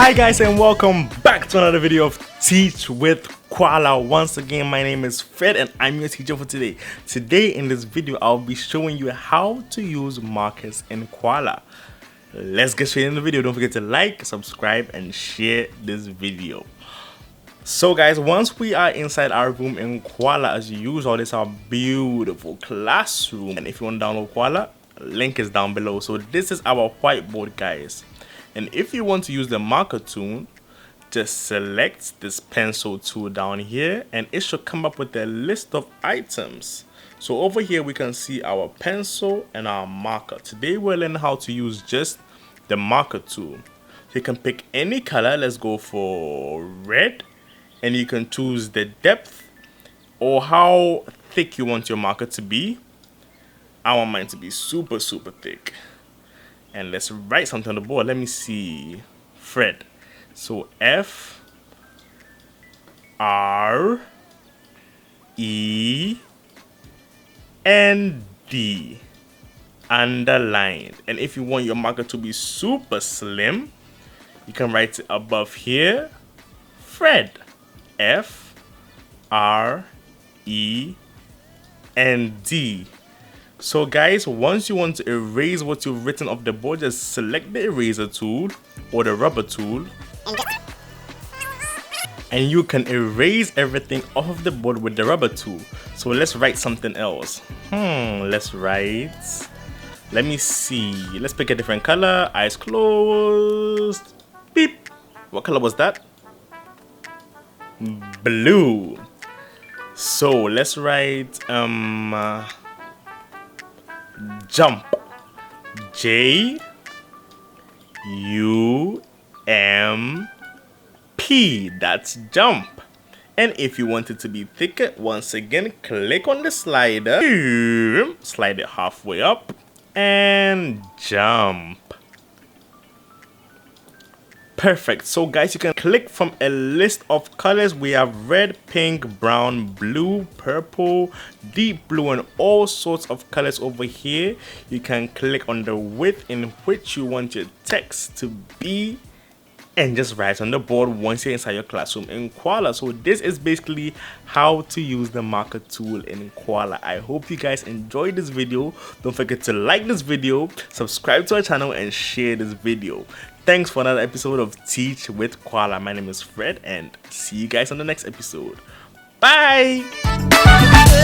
Hi guys and welcome back to another video of Teach with Koala. Once again, my name is Fred and I'm your teacher for today. Today in this video, I'll be showing you how to use markers in Koala. Let's get straight in the video. Don't forget to like, subscribe and share this video. So guys, once we are inside our room in Koala, as usual, this is our beautiful classroom. And if you want to download Koala, link is down below. So this is our whiteboard, guys. And if you want to use the marker tool, just select this pencil tool down here and it should come up with a list of items. So over here we can see our pencil and our marker. Today we'll learn how to use just the marker tool. You can pick any color. Let's go for red, and you can choose the depth or how thick you want your marker to be. I want mine to be super thick. And let's write something on the board. Let me see. Fred. So F R E N D. Underlined. And if you want your marker to be super slim, you can write it above here. Fred. F R E N D. So guys, once you want to erase what you've written off the board, just select the eraser tool or the rubber tool and you can erase everything off of the board with the rubber tool. So let's write something else. Let's write, let me see, let's pick a different color. Eyes closed. Beep. What color was that? Blue. So let's write jump. J U M P. That's jump. And if you want it to be thicker, once again click on the slider, slide it halfway up and jump. Perfect. So guys, you can click from a list of colors. We have red, pink, brown, blue, purple, deep blue, and all sorts of colors over here. You can click on the width in which you want your text to be and just write on the board once you're inside your classroom in Koala. So this is basically how to use the marker tool in Koala. I hope you guys enjoyed this video. Don't forget to like this video, subscribe to our channel and share this video. Thanks for another episode of Teach with Koala. My name is Fred and see you guys on the next episode. Bye!